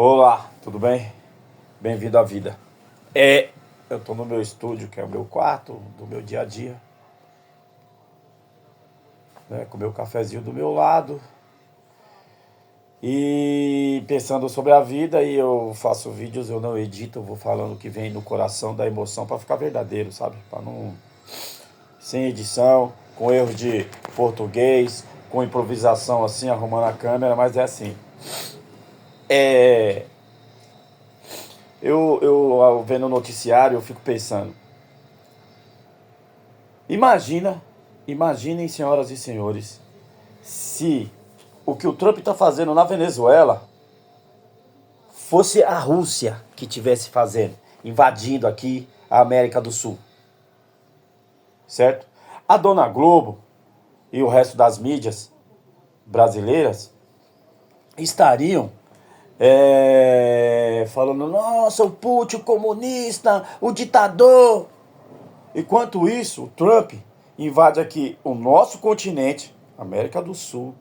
Olá, tudo bem? Bem-vindo à vida. Eu tô no meu estúdio, que é o meu quarto, do meu dia a dia, né, com o meu cafezinho do meu lado e pensando sobre a vida. E eu faço vídeos, eu não edito, eu vou falando o que vem no coração, da emoção, pra ficar verdadeiro, sabe? Pra não, sem edição, com erro de português, com improvisação assim, arrumando a câmera, mas é assim. É, eu vendo o noticiário, eu fico pensando. Imagina, imaginem, senhoras e senhores, se o que o Trump está fazendo na Venezuela fosse a Rússia que estivesse fazendo, invadindo aqui a América do Sul, certo? A Dona Globo e o resto das mídias brasileiras estariam falando, nossa, o Putin, o comunista, o ditador. Enquanto isso, o Trump invade aqui o nosso continente, América do Sul,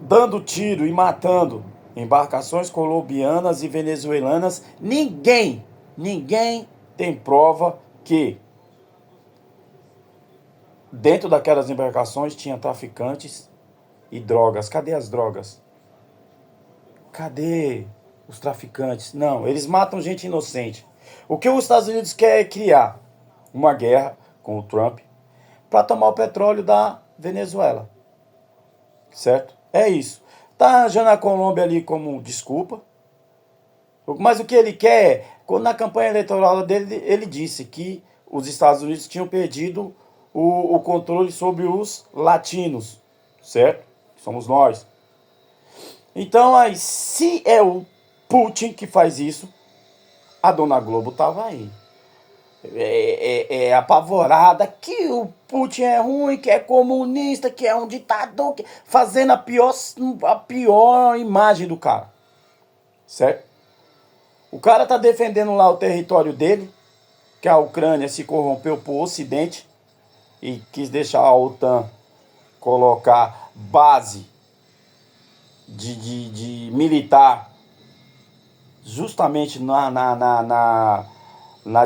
dando tiro e matando embarcações colombianas e venezuelanas. Ninguém tem prova que dentro daquelas embarcações tinha traficantes e drogas. Cadê as drogas? Cadê os traficantes? Não, eles matam gente inocente. O que os Estados Unidos quer é criar uma guerra com o Trump para tomar o petróleo da Venezuela, certo? É isso. Tá arranjando a Colômbia ali como desculpa. Mas o que ele quer é, quando na campanha eleitoral dele, ele disse que os Estados Unidos tinham perdido o controle sobre os latinos, certo? Somos nós. Então, aí, se é o Putin que faz isso, a Dona Globo tava aí. Apavorada que o Putin é ruim, que é comunista, que é um ditador, fazendo a pior imagem do cara, certo? O cara tá defendendo lá o território dele, que a Ucrânia se corrompeu pro Ocidente e quis deixar a OTAN colocar base de militar justamente na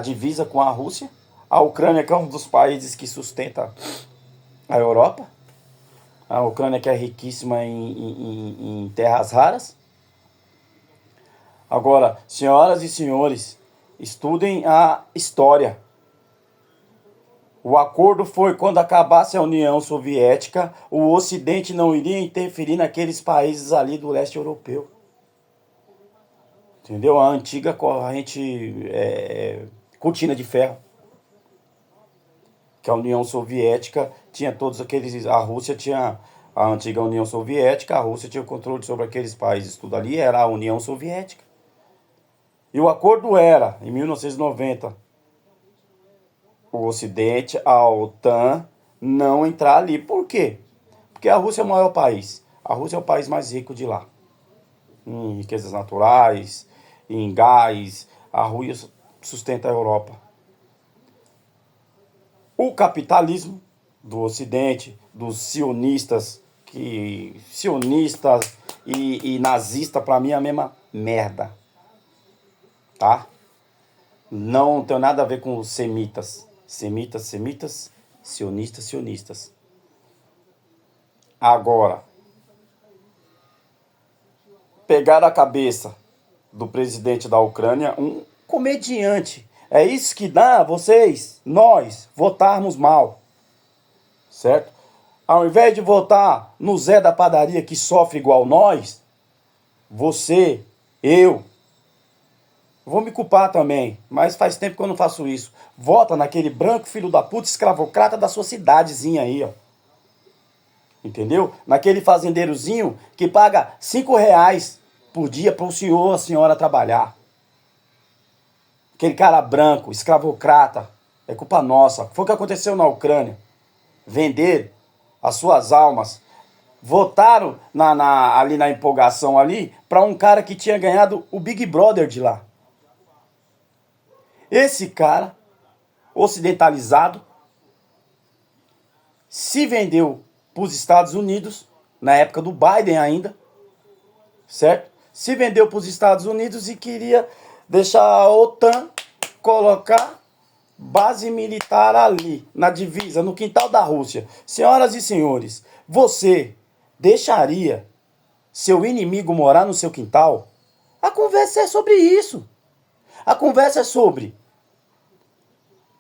divisa com a Rússia. A Ucrânia, que é um dos países que sustenta a Europa. A Ucrânia, que é riquíssima em terras raras. Agora, senhoras e senhores, estudem a história. O acordo foi quando acabasse a União Soviética, o Ocidente não iria interferir naqueles países ali do leste europeu. Entendeu? A antiga corrente cortina de ferro. Que a União Soviética tinha todos aqueles. A Rússia tinha a antiga União Soviética, a Rússia tinha o controle sobre aqueles países. Tudo ali era a União Soviética. E o acordo era, em 1990, o Ocidente, a OTAN, não entrar ali. Por quê? Porque a Rússia é o maior país. A Rússia é o país mais rico de lá. Em riquezas naturais, em gás. A Rússia sustenta a Europa. O capitalismo do Ocidente, dos sionistas, que sionistas e nazista, para mim é a mesma merda, tá? Não tem nada a ver com os semitas. Semitas, sionistas. Agora, pegar a cabeça do presidente da Ucrânia, um comediante. É isso que dá nós, votarmos mal, certo? Ao invés de votar no Zé da padaria que sofre igual nós, você, eu, vou me culpar também, mas faz tempo que eu não faço isso. Vota naquele branco filho da puta escravocrata da sua cidadezinha aí, ó. Entendeu? Naquele fazendeirozinho que paga R$ 5 por dia para o senhor, a senhora trabalhar. Aquele cara branco, escravocrata, é culpa nossa. Foi o que aconteceu na Ucrânia. Vender as suas almas. Votaram ali na empolgação ali para um cara que tinha ganhado o Big Brother de lá. Esse cara, ocidentalizado, se vendeu para os Estados Unidos, na época do Biden ainda, certo? Se vendeu para os Estados Unidos e queria deixar a OTAN colocar base militar ali, na divisa, no quintal da Rússia. Senhoras e senhores, você deixaria seu inimigo morar no seu quintal? A conversa é sobre isso. A conversa é sobre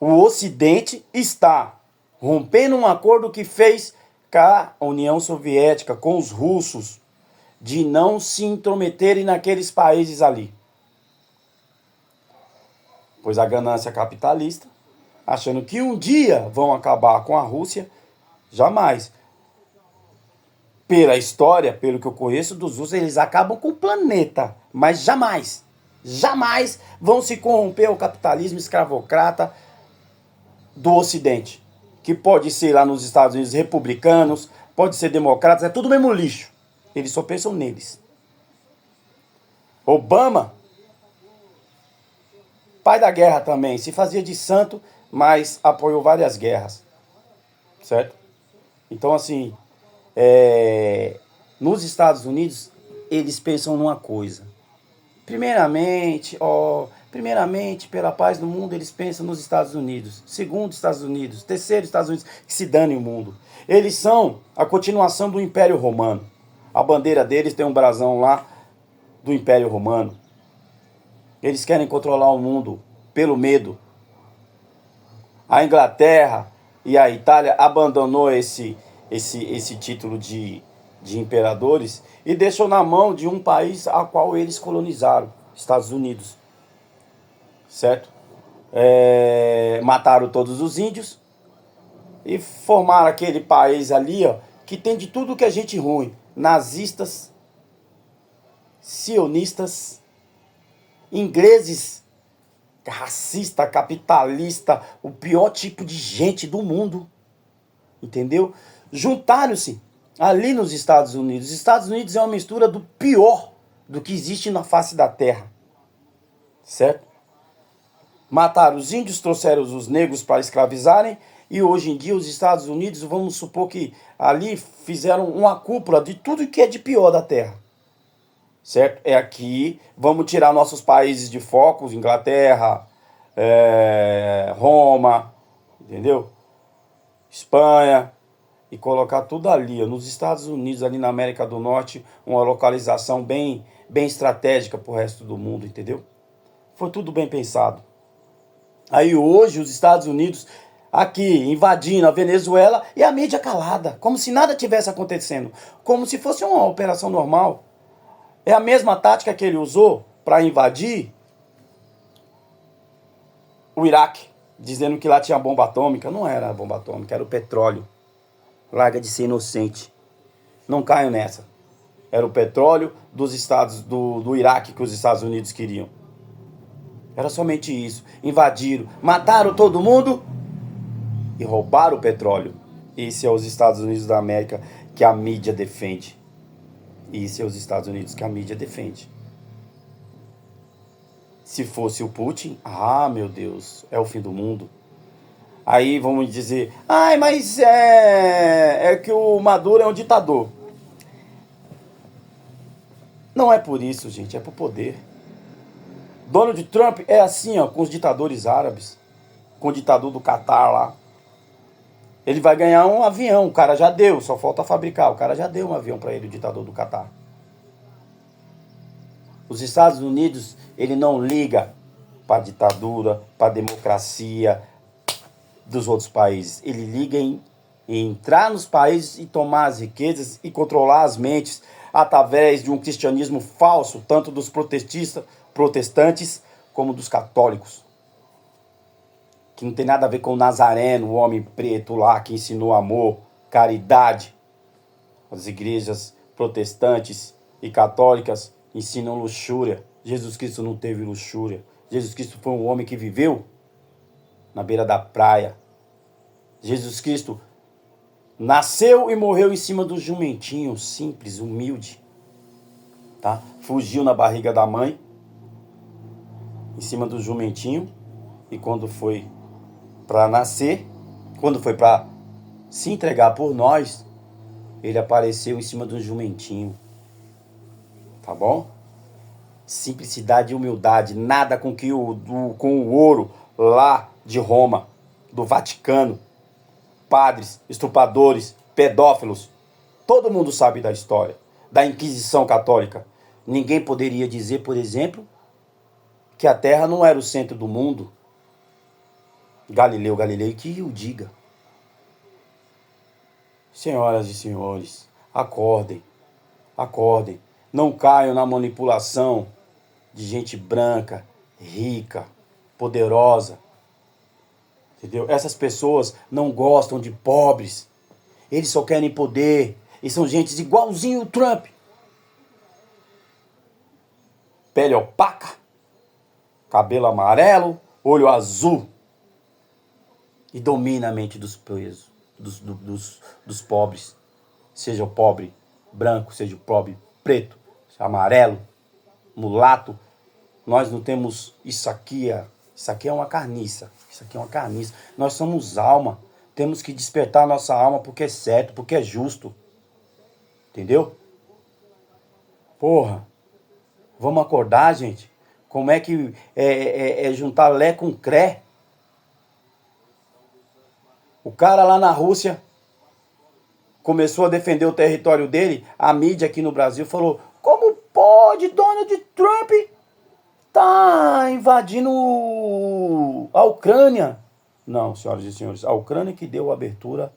o Ocidente está rompendo um acordo que fez com a União Soviética, com os russos, de não se intrometerem naqueles países ali. Pois a ganância capitalista, achando que um dia vão acabar com a Rússia, jamais. Pela história, pelo que eu conheço dos russos, eles acabam com o planeta, mas jamais, jamais vão se corromper ao capitalismo escravocrata do Ocidente, que pode ser lá nos Estados Unidos republicanos, pode ser democratas, é tudo mesmo lixo. Eles só pensam neles. Obama, pai da guerra também, se fazia de santo, mas apoiou várias guerras, certo? Então, assim, nos Estados Unidos, eles pensam numa coisa. Primeiramente, pela paz do mundo, eles pensam nos Estados Unidos. Segundo, Estados Unidos. Terceiro, Estados Unidos. Que se dane o mundo. Eles são a continuação do Império Romano. A bandeira deles tem um brasão lá do Império Romano. Eles querem controlar o mundo pelo medo. A Inglaterra e a Itália abandonou esse título de imperadores e deixou na mão de um país a qual eles colonizaram, Estados Unidos, certo? Mataram todos os índios e formaram aquele país ali, ó, que tem de tudo que é gente ruim, nazistas, sionistas, ingleses, racista, capitalista, o pior tipo de gente do mundo, entendeu? Juntaram-se ali nos Estados Unidos. Os Estados Unidos é uma mistura do pior do que existe na face da terra, certo? Mataram os índios, trouxeram os negros para escravizarem, e hoje em dia os Estados Unidos, vamos supor que ali fizeram uma cúpula de tudo que é de pior da terra, certo? É aqui, vamos tirar nossos países de foco, Inglaterra, Roma, entendeu? Espanha, e colocar tudo ali, ó, nos Estados Unidos, ali na América do Norte, uma localização bem estratégica para o resto do mundo, entendeu? Foi tudo bem pensado. Aí hoje os Estados Unidos aqui invadindo a Venezuela e a mídia calada, como se nada tivesse acontecendo, como se fosse uma operação normal. É a mesma tática que ele usou para invadir o Iraque, dizendo que lá tinha bomba atômica. Não era bomba atômica, era o petróleo. Larga de ser inocente. Não caio nessa. Era o petróleo do Iraque que os Estados Unidos queriam. Era somente isso. Invadiram, mataram todo mundo e roubaram o petróleo. Esse é os Estados Unidos da América que a mídia defende. Esse é os Estados Unidos que a mídia defende. Se fosse o Putin, meu Deus, é o fim do mundo. Aí vamos dizer, mas é que o Maduro é um ditador. Não é por isso, gente, é por poder. Donald Trump é assim, ó, com os ditadores árabes, com o ditador do Catar lá. Ele vai ganhar um avião, o cara já deu, só falta fabricar. O cara já deu um avião para ele, o ditador do Catar. Os Estados Unidos, ele não liga para a ditadura, para a democracia dos outros países. Ele liga em entrar nos países e tomar as riquezas e controlar as mentes através de um cristianismo falso, tanto dos protestantes como dos católicos. Que não tem nada a ver com o Nazareno, o homem preto lá que ensinou amor, caridade. As igrejas protestantes e católicas ensinam luxúria. Jesus Cristo não teve luxúria. Jesus Cristo foi um homem que viveu na beira da praia. Jesus Cristo nasceu e morreu em cima do jumentinho, simples, humilde. Tá? Fugiu na barriga da mãe, em cima do jumentinho. E quando foi para nascer, quando foi para se entregar por nós, ele apareceu em cima de um jumentinho. tá bom? Simplicidade e humildade, nada com com o ouro lá de Roma, do Vaticano, padres, estupradores, pedófilos. Todo mundo sabe da história, da Inquisição Católica. Ninguém poderia dizer, por exemplo, que a Terra não era o centro do mundo. Galileu Galilei que o diga. Senhoras e senhores, acordem, acordem. Não caiam na manipulação de gente branca, rica, poderosa. Entendeu? Essas pessoas não gostam de pobres. Eles só querem poder. E são gente igualzinho o Trump. Pele opaca, cabelo amarelo, olho azul. E domina a mente dos presos, dos pobres. Seja o pobre branco, seja o pobre preto, seja amarelo, mulato. Nós não temos isso aqui é uma carniça. Isso aqui é uma carniça. Nós somos alma. Temos que despertar a nossa alma porque é certo, porque é justo. Entendeu? Porra. Vamos acordar, gente? Como é que é juntar Lé com Cré? O cara lá na Rússia começou a defender o território dele. A mídia aqui no Brasil falou: como pode Donald Trump tá invadindo a Ucrânia? Não, senhoras e senhores, a Ucrânia que deu abertura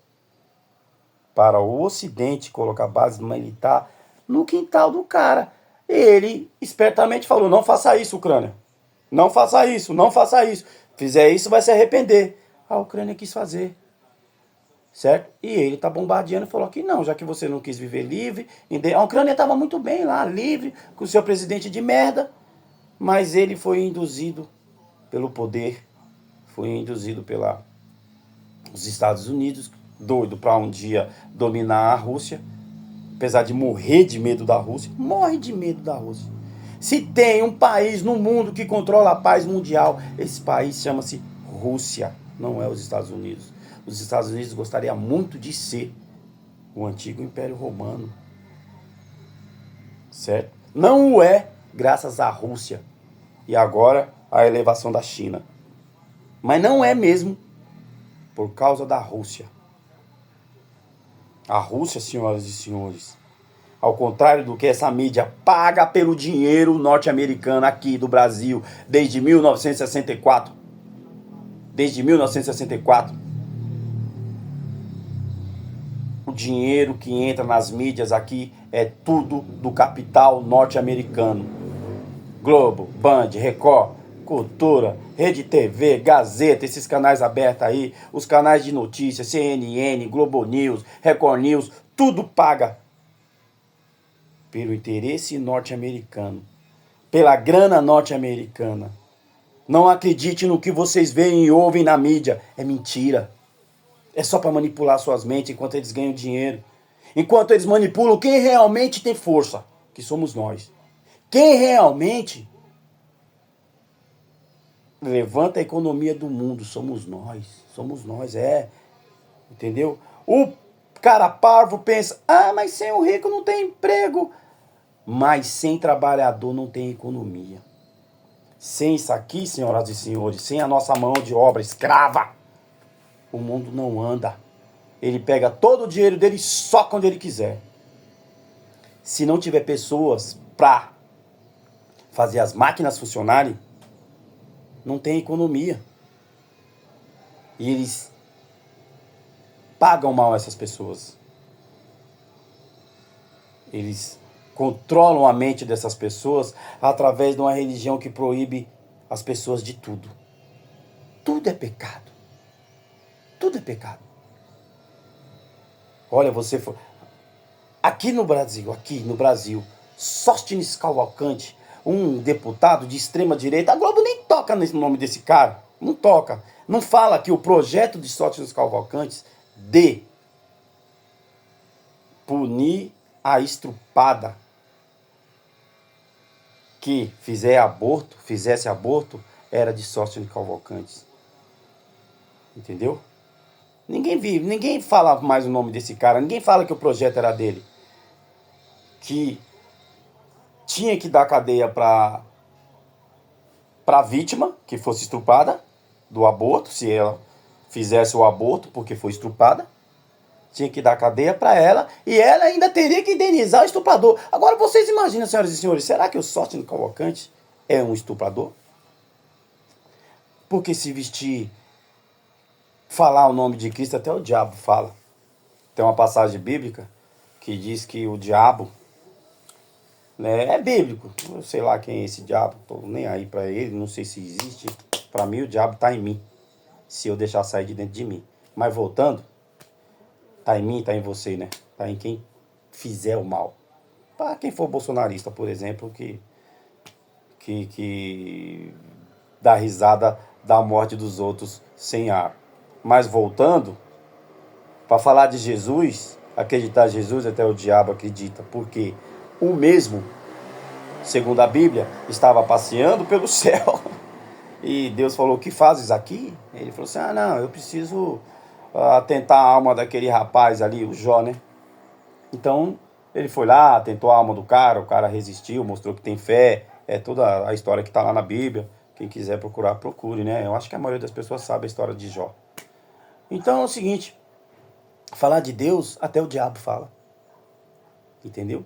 para o Ocidente colocar base militar no quintal do cara. Ele espertamente falou: não faça isso, Ucrânia. Não faça isso, não faça isso. Fizer isso, vai se arrepender. A Ucrânia quis fazer. Certo? E ele tá bombardeando e falou que não, já que você não quis viver livre. A Ucrânia estava muito bem lá, livre, com o seu presidente de merda. Mas ele foi induzido pelo poder, foi induzido pelos Estados Unidos, doido para um dia dominar a Rússia. Apesar de morrer de medo da Rússia, morre de medo da Rússia. Se tem um país no mundo que controla a paz mundial, esse país chama-se Rússia, não é os Estados Unidos. Os Estados Unidos gostaria muito de ser o antigo Império Romano, certo? Não o é graças à Rússia e agora a elevação da China. Mas não é mesmo por causa da Rússia. A Rússia, senhoras e senhores, ao contrário do que essa mídia paga pelo dinheiro norte-americano aqui do Brasil desde 1964. Desde 1964. O dinheiro que entra nas mídias aqui é tudo do capital norte-americano. Globo, Band, Record, Cultura, Rede TV, Gazeta, esses canais abertos aí, os canais de notícias, CNN, Globo News, Record News, tudo paga pelo interesse norte-americano, pela grana norte-americana. Não acredite no que vocês veem e ouvem na mídia, é mentira. É só para manipular suas mentes enquanto eles ganham dinheiro. Enquanto eles manipulam quem realmente tem força, que somos nós. Quem realmente levanta a economia do mundo, somos nós. Somos nós, entendeu? O cara parvo pensa: mas sem o rico não tem emprego. Mas sem trabalhador não tem economia. Sem isso aqui, senhoras e senhores, sem a nossa mão de obra escrava, o mundo não anda. Ele pega todo o dinheiro dele só quando ele quiser. Se não tiver pessoas para fazer as máquinas funcionarem, não tem economia. E eles pagam mal essas pessoas. Eles controlam a mente dessas pessoas através de uma religião que proíbe as pessoas de tudo. Tudo é pecado. Tudo é pecado. Olha, aqui no Brasil, Sóstenes Cavalcante, um deputado de extrema direita, a Globo nem toca nesse nome desse cara. Não toca. Não fala que o projeto de Sóstenes Cavalcante de punir a estrupada que fizesse aborto, era de Sóstenes Cavalcante. Entendeu? Ninguém fala mais o nome desse cara, ninguém fala que o projeto era dele. Que tinha que dar cadeia para a vítima que fosse estuprada do aborto, se ela fizesse o aborto porque foi estuprada. Tinha que dar cadeia para ela e ela ainda teria que indenizar o estuprador. Agora vocês imaginam, senhoras e senhores, será que o Sóstenes Cavalcante é um estuprador? Porque se vestir, falar o nome de Cristo, até o diabo fala. Tem uma passagem bíblica que diz que o diabo, né, é bíblico. Eu sei lá quem é esse diabo, tô nem aí para ele, não sei se existe. Para mim o diabo tá em mim, se eu deixar sair de dentro de mim. Mas voltando, tá em mim, tá em você, né? Tá em quem fizer o mal. Para quem for bolsonarista, por exemplo, que dá risada da morte dos outros sem ar. Mas voltando, para falar de Jesus, acreditar em Jesus, até o diabo acredita, porque o mesmo, segundo a Bíblia, estava passeando pelo céu. E Deus falou: o que fazes aqui? Ele falou assim: ah, não, eu preciso tentar a alma daquele rapaz ali, o Jó, né? Então, ele foi lá, tentou a alma do cara, o cara resistiu, mostrou que tem fé. É toda a história que está lá na Bíblia. Quem quiser procurar, procure, né? Eu acho que a maioria das pessoas sabe a história de Jó. Então é o seguinte, falar de Deus, até o diabo fala. Entendeu?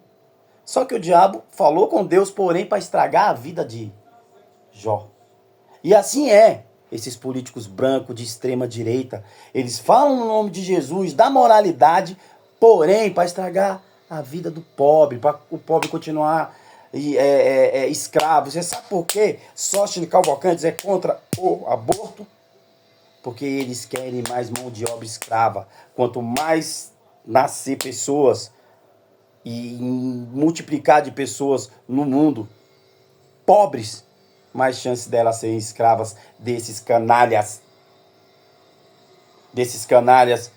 Só que o diabo falou com Deus, porém, para estragar a vida de Jó. E assim é. Esses políticos brancos de extrema direita, eles falam no nome de Jesus, da moralidade, porém, para estragar a vida do pobre, para o pobre continuar escravo. Você sabe por quê? Sóstenes Cavalcante é contra o aborto? Porque eles querem mais mão de obra escrava. Quanto mais nascer pessoas e multiplicar de pessoas no mundo pobres, mais chance delas serem escravas desses canalhas. Desses canalhas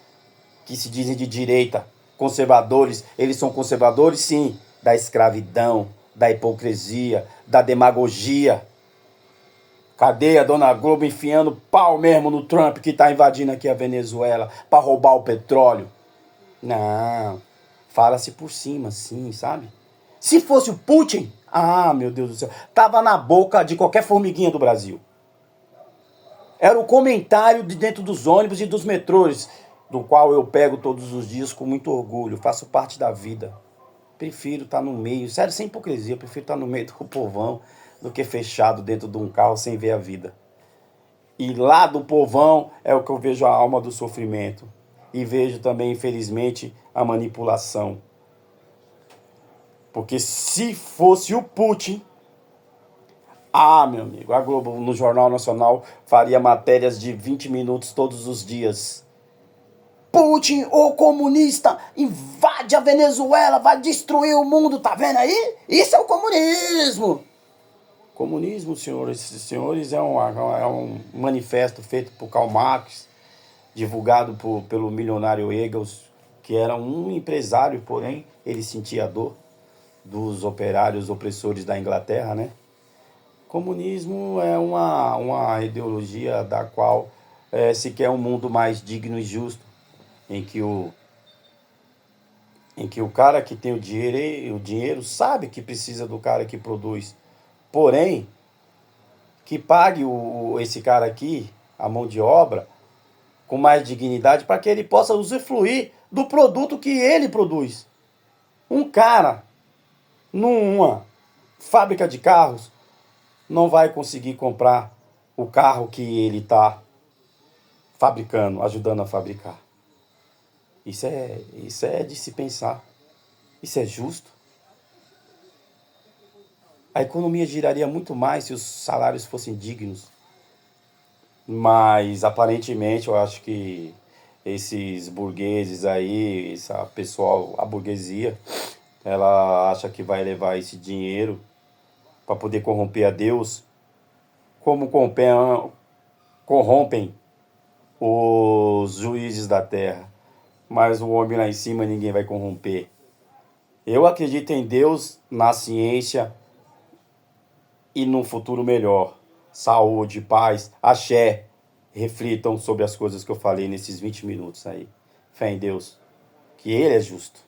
que se dizem de direita, conservadores. Eles são conservadores, sim, da escravidão, da hipocrisia, da demagogia. Cadê a dona Globo enfiando pau mesmo no Trump que tá invadindo aqui a Venezuela para roubar o petróleo? Não, fala-se por cima, sim, sabe? Se fosse o Putin, ah, meu Deus do céu, tava na boca de qualquer formiguinha do Brasil. Era o comentário de dentro dos ônibus e dos metrôs, do qual eu pego todos os dias com muito orgulho, faço parte da vida. Prefiro estar no meio, sério, sem hipocrisia, prefiro estar no meio do povão do que fechado dentro de um carro sem ver a vida. E lá do povão é o que eu vejo a alma do sofrimento. E vejo também, infelizmente, a manipulação. Porque se fosse o Putin, ah, meu amigo, a Globo no Jornal Nacional faria matérias de 20 minutos todos os dias. Putin, o comunista, invade a Venezuela, vai destruir o mundo, tá vendo aí? Isso é o comunismo. Comunismo, senhoras e senhores, é um manifesto feito por Karl Marx, divulgado pelo milionário Engels, que era um empresário, porém, ele sentia a dor dos operários opressores da Inglaterra, né? Comunismo é uma ideologia da qual se quer um mundo mais digno e justo, em que o cara que tem o dinheiro sabe que precisa do cara que produz, porém, que pague esse cara aqui, a mão de obra, com mais dignidade, para que ele possa usufruir do produto que ele produz. Um cara, numa fábrica de carros, não vai conseguir comprar o carro que ele está fabricando, ajudando a fabricar. Isso é de se pensar. Isso é justo. A economia giraria muito mais se os salários fossem dignos. Mas, aparentemente, eu acho que esses burgueses aí, essa pessoal, a burguesia, ela acha que vai levar esse dinheiro para poder corromper a Deus, como corrompem os juízes da terra. Mas o homem lá em cima ninguém vai corromper. Eu acredito em Deus, na ciência e num futuro melhor. Saúde, paz, axé. Reflitam sobre as coisas que eu falei nesses 20 minutos aí. Fé em Deus, que Ele é justo.